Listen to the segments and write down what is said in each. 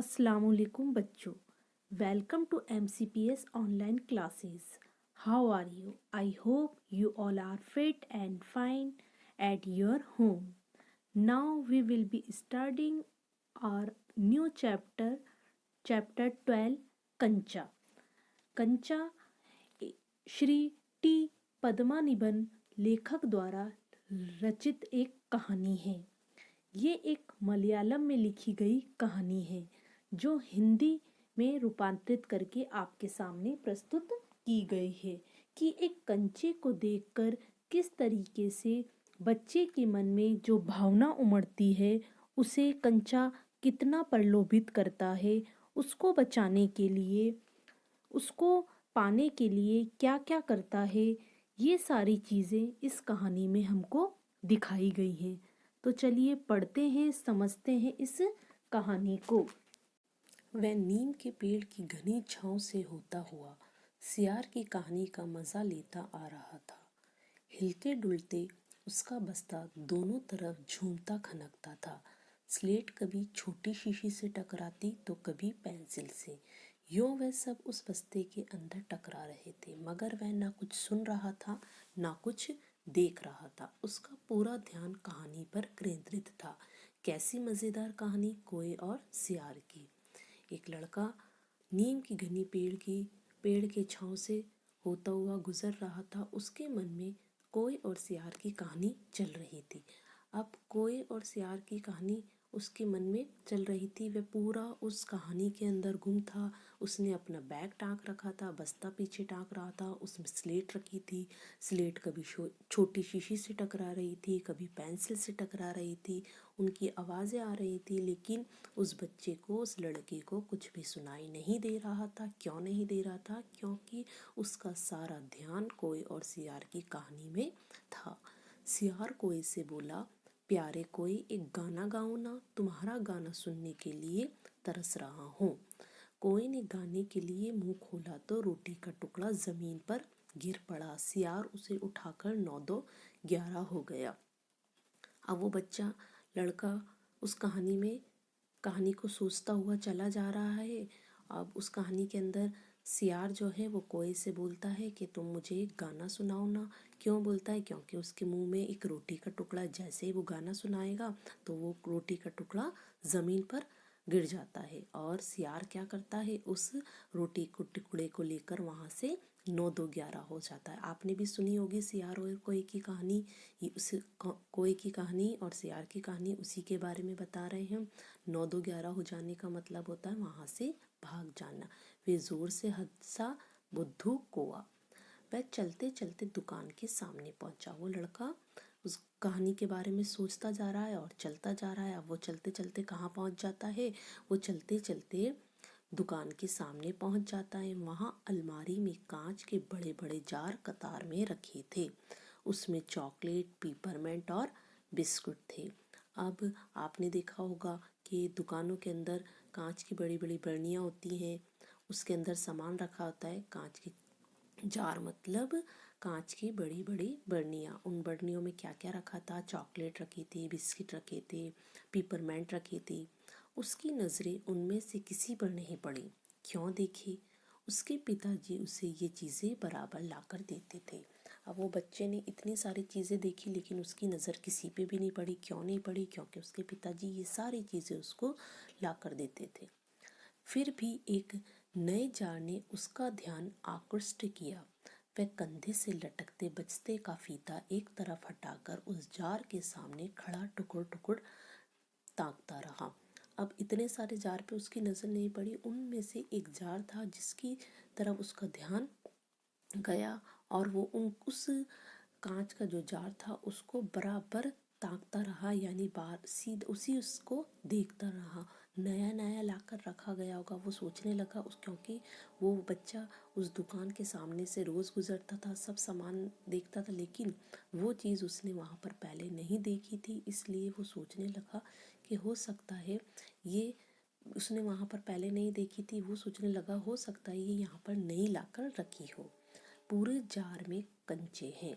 Assalamualaikum बच्चों, welcome to MCPS online classes. How are you? I hope you all are fit and fine at your home. Now we will be studying our new chapter 12, कंचा. कंचा Shri T पद्मानिभन लेखक द्वारा रचित एक कहानी है. ये एक मलयालम में लिखी गई कहानी है जो हिंदी में रूपांतरित करके आपके सामने प्रस्तुत की गई है कि एक कंचे को देखकर किस तरीके से बच्चे के मन में जो भावना उमड़ती है उसे कंचा कितना प्रलोभित करता है, उसको बचाने के लिए, उसको पाने के लिए क्या क्या करता है. ये सारी चीज़ें इस कहानी में हमको दिखाई गई हैं. तो चलिए पढ़ते हैं, समझते हैं इस कहानी को. वह नीम के पेड़ की घनी छांव से होता हुआ सियार की कहानी का मजा लेता आ रहा था. हिलते डुलते उसका बस्ता दोनों तरफ झूमता खनकता था. स्लेट कभी छोटी शीशी से टकराती तो कभी पेंसिल से. यूं वह सब उस बस्ते के अंदर टकरा रहे थे, मगर वह ना कुछ सुन रहा था ना कुछ देख रहा था. उसका पूरा ध्यान कहानी पर केंद्रित था. कैसी मज़ेदार कहानी कोए और सियार की. एक लड़का नीम की घनी पेड़ के छांव से होता हुआ गुजर रहा था. उसके मन में कोए और सियार की कहानी चल रही थी. अब कोए और सियार की कहानी उसके मन में चल रही थी. वह पूरा उस कहानी के अंदर गुम था. उसने अपना बैग टांग रखा था, बस्ता पीछे टांग रहा था. उसमें स्लेट रखी थी. स्लेट कभी छोटी शीशी से टकरा रही थी, कभी पेंसिल से टकरा रही थी. उनकी आवाज़ें आ रही थी, लेकिन उस बच्चे को, उस लड़के को कुछ भी सुनाई नहीं दे रहा था. क्यों नहीं दे रहा था? क्योंकि उसका सारा ध्यान कोए और सियार की कहानी में था. सियार कोए से बोला, प्यारे कोए, एक गाना गाओ ना, तुम्हारा गाना सुनने के लिए तरस रहा हूँ. कोए ने गाने के लिए मुंह खोला तो रोटी का टुकड़ा जमीन पर गिर पड़ा. सियार उसे उठाकर 9-2-11 हो गया. अब वो बच्चा लड़का उस कहानी को सोचता हुआ चला जा रहा है. अब उस कहानी के अंदर सियार जो है वो कोए से बोलता है कि तुम मुझे एक गाना सुनाओ ना. क्यों बोलता है? क्योंकि उसके मुंह में एक रोटी का टुकड़ा, जैसे ही वो गाना सुनाएगा तो वो रोटी का टुकड़ा ज़मीन पर गिर जाता है. और सियार क्या करता है, उस रोटी को टुकड़े को लेकर वहाँ से 9-2-11 हो जाता है. आपने भी सुनी होगी सियार और कोए की कहानी. ये उस कोए की कहानी और सियार की कहानी उसी के बारे में बता रहे हैं. 9-2-11 हो जाने का मतलब होता है वहाँ से भाग जाना. वे जोर से हंसा बुद्धू कोआ. वह चलते चलते दुकान के सामने पहुंचा. वो लड़का उस कहानी के बारे में सोचता जा रहा है और चलता जा रहा है. अब वो चलते चलते कहाँ पहुंच जाता है? वो चलते चलते दुकान के सामने पहुंच जाता है. वहाँ अलमारी में कांच के बड़े बड़े जार कतार में रखे थे. उसमें चॉकलेट, पिपरमेंट और बिस्कुट थे. अब आपने देखा होगा कि दुकानों के अंदर कांच की बड़ी बड़ी बर्नियाँ होती हैं. उसके अंदर सामान रखा होता है. कांच की जार मतलब कांच की बड़ी बड़ी बर्नियाँ. उन बर्नियों में क्या क्या रखा था? चॉकलेट रखी थी, बिस्किट रखे थे, पिपरमेंट रखी थी. उसकी नज़रें उनमें से किसी पर नहीं पड़ी. क्यों देखे? उसके पिताजी उसे ये चीज़ें बराबर लाकर देते थे. अब वो बच्चे ने इतनी सारी चीज़ें देखी, लेकिन उसकी नज़र किसी पे भी नहीं पड़ी. क्यों नहीं पड़ी? क्योंकि उसके पिताजी ये सारी चीज़ें उसको लाकर देते थे. फिर भी एक नए जार ने उसका ध्यान आकृष्ट किया. वह कंधे से लटकते बचते का फीता एक तरफ हटाकर उस जार के सामने खड़ा टुकुर टुकुर ताकता रहा. अब इतने सारे जार पे उसकी नज़र नहीं पड़ी. उनमें से एक जार था जिसकी तरफ उसका ध्यान गया और वो उस कांच का जो जार था उसको बराबर ताकता रहा, यानी बार सीध उसी उसको देखता रहा. नया नया लाकर रखा गया होगा, वो सोचने लगा. क्योंकि वो बच्चा उस दुकान के सामने से रोज़ गुजरता था, सब सामान देखता था, लेकिन वो चीज़ उसने वहाँ पर पहले नहीं देखी थी. इसलिए वो सोचने लगा कि हो सकता है ये उसने वहाँ पर पहले नहीं देखी थी. वो सोचने लगा हो सकता है ये यहाँ पर नई लाकर रखी हो. पूरे जार में कंचे हैं,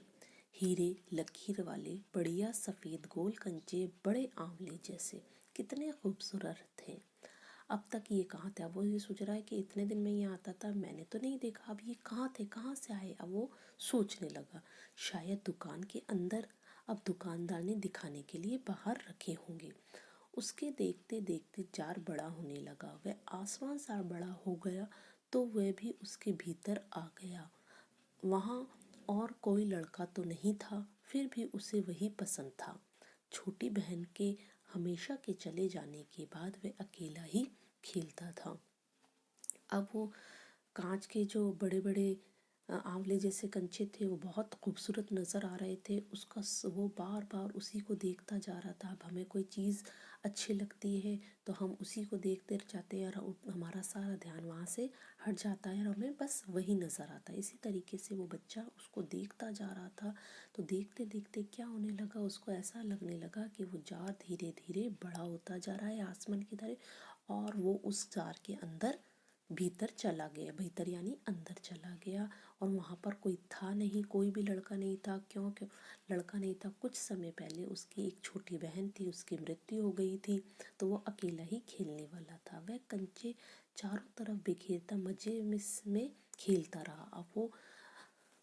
हीरे लकीर वाले बढ़िया सफ़ेद गोल कंचे, बड़े आंवले जैसे. कितने खूबसूरत थे. अब तक ये कहाँ थे। अब वो ये सोच रहा है कि इतने दिन में ये आता था, मैंने तो नहीं देखा, अब ये कहाँ थे, कहाँ से आए। अब वो सोचने लगा शायद दुकान के अंदर अब दुकानदार ने दिखाने के लिए बाहर रखे होंगे। उसके देखते देखते जार बड़ा होने लगा, वह आसमान सा बड़ा हो गया तो वह भी उसके भीतर आ गया। वहाँ और कोई लड़का तो नहीं था, फिर भी उसे वही पसंद था। छोटी बहन के हमेशा के चले जाने के बाद वह अकेला ही खेलता था। अब वो कांच के जो बड़े बड़े आंवले जैसे कंचे थे वो बहुत खूबसूरत नज़र आ रहे थे। वो बार बार उसी को देखता जा रहा था। अब हमें कोई चीज़ अच्छी लगती है तो हम उसी को देखते जाते हैं और हमारा सारा ध्यान वहाँ से हट जाता है और हमें बस वही नज़र आता है। इसी तरीके से वो बच्चा उसको देखता जा रहा था। तो देखते देखते क्या होने लगा, उसको ऐसा लगने लगा कि वो जार धीरे धीरे बड़ा होता जा रहा है आसमान की तरह, और वो उस जार के अंदर भीतर चला गया। भीतर यानी अंदर चला गया और वहाँ पर कोई था नहीं, कोई भी लड़का नहीं था। क्यों लड़का नहीं था, कुछ समय पहले उसकी एक छोटी बहन थी, उसकी मृत्यु हो गई थी, तो वो अकेला ही खेलने वाला था। वह कंचे चारों तरफ बिखेरता मज़े में खेलता रहा। अब वो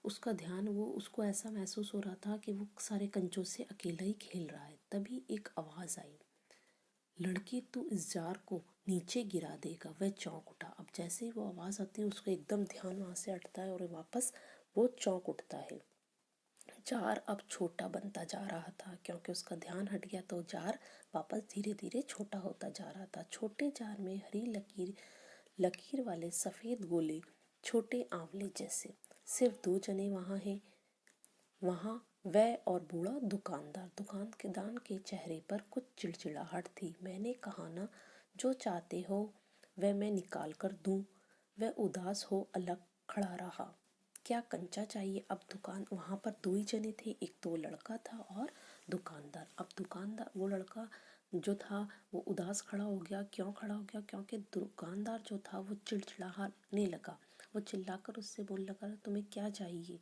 उसका ध्यान, वो उसको ऐसा महसूस हो रहा था कि वो सारे कंचों से अकेला ही खेल रहा है। तभी एक आवाज़ आई, लड़की तू इस जार को नीचे गिरा देगा। वह चौंक उठा। अब जैसे ही वो आवाज़ आती है उसका एकदम ध्यान वहाँ से हटता है और वापस वो चौंक उठता है। जार अब छोटा बनता जा रहा था, क्योंकि उसका ध्यान हट गया तो जार वापस धीरे धीरे छोटा होता जा रहा था। छोटे जार में हरी लकीर लकीर वाले सफ़ेद गोले, छोटे आंवले जैसे। सिर्फ 2 जने वहाँ हैं। वहाँ वह और बूढ़ा दुकानदार के चेहरे पर कुछ चिड़चिड़ाहट थी। मैंने कहा ना, जो चाहते हो वह मैं निकाल कर दूँ। वह उदास हो अलग खड़ा रहा। क्या कंचा चाहिए? अब दुकान वहाँ पर 2 ही जने थे, एक तो लड़का था और दुकानदार। अब दुकानदार, वो लड़का जो था वो उदास खड़ा हो गया। क्यों खड़ा हो गया? क्योंकि दुकानदार जो था वो चिड़चिड़ाने लगा। वो चिल्लाकर उससे बोलने लगा, तुम्हें क्या चाहिए?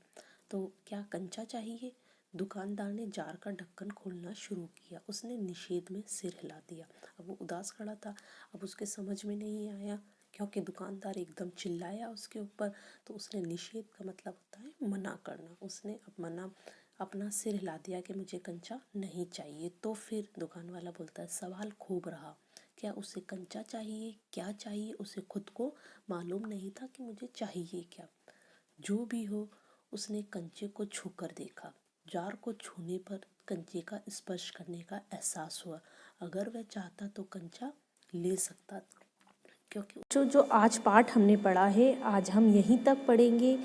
तो क्या कंचा चाहिए? दुकानदार ने जार का ढक्कन खोलना शुरू किया। उसने निषेध में सिर हिला दिया। अब वो उदास खड़ा था। अब उसके समझ में नहीं आया, क्योंकि दुकानदार एकदम चिल्लाया उसके ऊपर। तो उसने निषेध का मतलब होता है मना करना। उसने अपना सिर हिला दिया कि मुझे कंचा नहीं चाहिए। तो फिर दुकान वाला बोलता है, सवाल खूब रहा, क्या उसे कंचा चाहिए, क्या चाहिए? उसे खुद को मालूम नहीं था कि मुझे चाहिए क्या। जो भी हो, उसने कंचे को छूकर देखा। जार को छूने पर कंचे का स्पर्श करने का एहसास हुआ। अगर वह चाहता तो कंचा ले सकता, क्योंकि जो आज पाठ हमने पढ़ा है, आज हम यहीं तक पढ़ेंगे।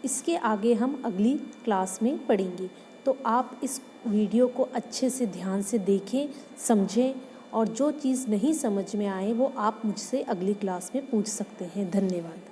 इसके आगे हम अगली क्लास में पढ़ेंगे। तो आप इस वीडियो को अच्छे से ध्यान से देखें, समझें, और जो चीज़ नहीं समझ में आए वो आप मुझसे अगली क्लास में पूछ सकते हैं। धन्यवाद।